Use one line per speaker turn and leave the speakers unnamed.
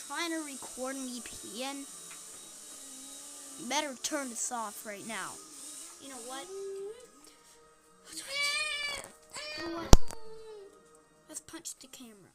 trying to record me peeing, you better turn this off right now. You know what? You know what? Let's punch the camera.